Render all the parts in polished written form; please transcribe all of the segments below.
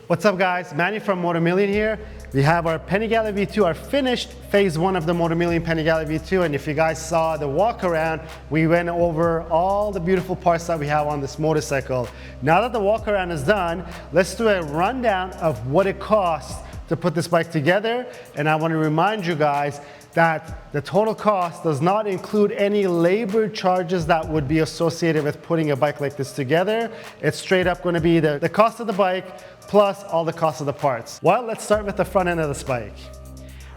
What's up guys, Manny from MOTOMILLION here. We have our Panigale V2, our finished phase 1 of the MOTOMILLION Panigale V2, and if you guys saw the walk around, we went over all the beautiful parts that we have on this motorcycle. Now that the walk around is done, let's do a rundown of what it costs to put this bike together. And I want to remind you guys that the total cost does not include any labor charges that would be associated with putting a bike like this together. It's straight up going to be the cost of the bike plus all the cost of the parts. Well, let's start with the front end of this bike.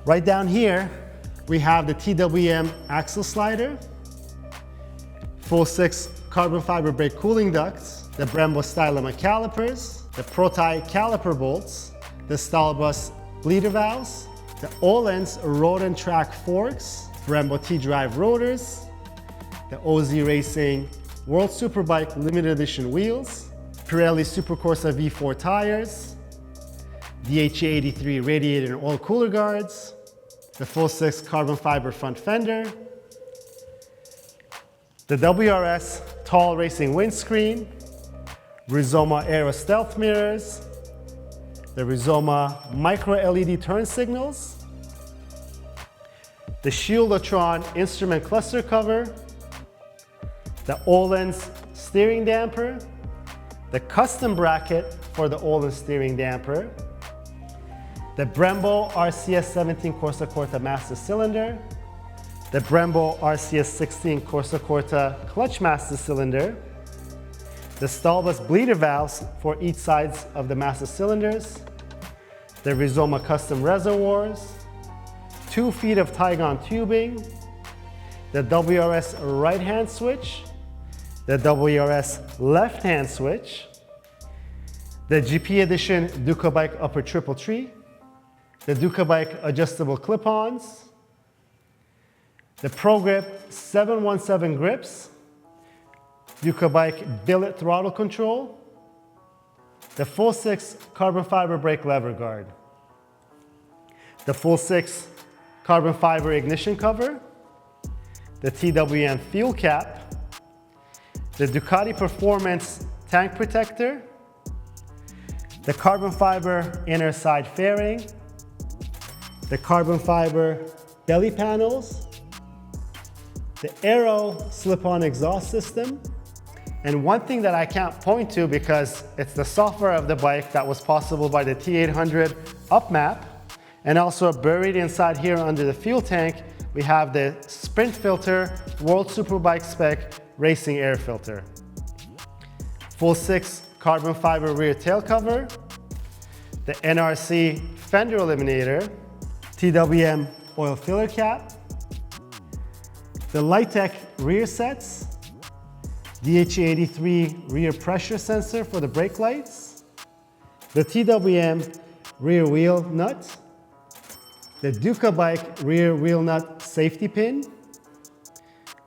Right down here, we have the TWM axle slider, full 6 carbon fiber brake cooling ducts, the Brembo Stylema calipers, the Protie caliper bolts, the Stahlbus bleeder valves, the Öhlins road and track forks, Brembo T-Drive rotors, the OZ Racing World Superbike limited edition wheels, Pirelli Supercorsa V4 tires, DHE83 radiator and oil cooler guards, the full 6 carbon fiber front fender, the WRS tall racing windscreen, Rizoma Aero stealth mirrors, the Rizoma micro LED turn signals, the Shieldotron instrument cluster cover, the Öhlins steering damper, the custom bracket for the Öhlins steering damper, the Brembo RCS 17 Corsa Corta master cylinder, the Brembo RCS 16 Corsa Corta clutch master cylinder, the Stahlbus bleeder valves for each sides of the master cylinders, the Rizoma custom reservoirs, 2 feet of Tygon tubing, the WRS right hand switch, the WRS left hand switch, the GP Edition Duca Bike upper triple tree, the Duca Bike adjustable clip-ons, the Pro Grip 717 grips, Duca Bike billet throttle control, the full 6 carbon fiber brake lever guard, the full 6 carbon fiber ignition cover, the TWM fuel cap, the Ducati Performance tank protector, the carbon fiber inner side fairing, the carbon fiber belly panels, the Aero slip-on exhaust system, and one thing that I can't point to because it's the software of the bike that was possible by the T800 up map, and also buried inside here under the fuel tank, we have the Sprint Filter World Superbike spec racing air filter. Full 6 carbon fiber rear tail cover, the NRC fender eliminator, TWM oil filler cap, the Lightech rear sets, DHE83 rear pressure sensor for the brake lights, the TWM rear wheel nut, the Duca Bike rear wheel nut safety pin,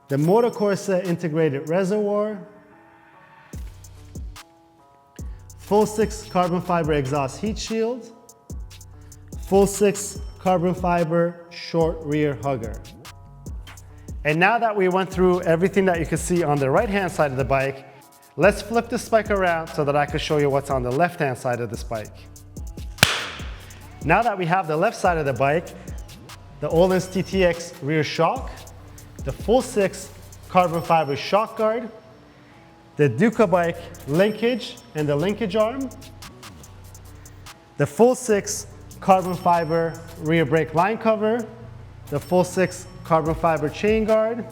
the MotoCorsa integrated reservoir, full 6 carbon fiber exhaust heat shield, full 6 carbon fiber short rear hugger. And now that we went through everything that you can see on the right hand side of the bike, let's flip this bike around so that I can show you what's on the left hand side of this bike. Now that we have the left side of the bike, the Öhlins TTX rear shock, the full 6 carbon fiber shock guard, the Duca Bike linkage and the linkage arm, the full 6 carbon fiber rear brake line cover, the full 6 carbon fiber chain guard,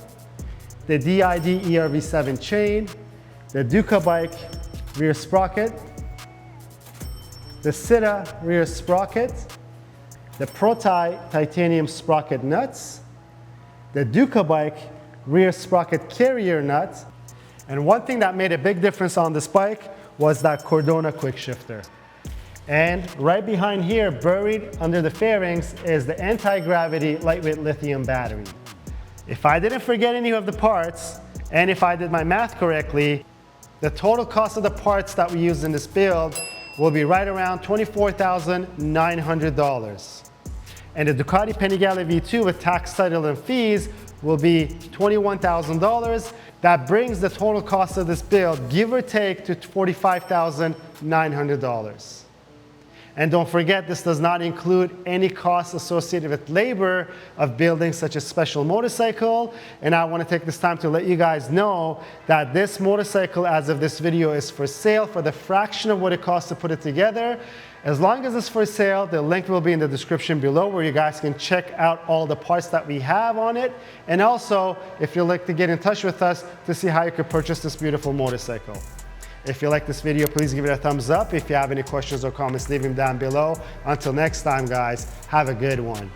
the DID ERV7 chain, the Duca Bike rear sprocket, the Sitta rear sprocket, the Protie titanium sprocket nuts, the Duca Bike rear sprocket carrier nut, and one thing that made a big difference on this bike was that Cordona quick shifter. And right behind here, buried under the fairings, is the anti-gravity lightweight lithium battery. If I didn't forget any of the parts, and if I did my math correctly, the total cost of the parts that we use in this build will be right around $24,900. And the Ducati Panigale V2 with tax, title, and fees will be $21,000. That brings the total cost of this build, give or take, to $45,900. And don't forget, this does not include any costs associated with labor of building such a special motorcycle. And I want to take this time to let you guys know that this motorcycle, as of this video, is for sale for the fraction of what it costs to put it together. As long as it's for sale, the link will be in the description below where you guys can check out all the parts that we have on it. And also, if you'd like to get in touch with us to see how you could purchase this beautiful motorcycle. If you like this video, please give it a thumbs up. If you have any questions or comments, leave them down below. Until next time, guys, have a good one.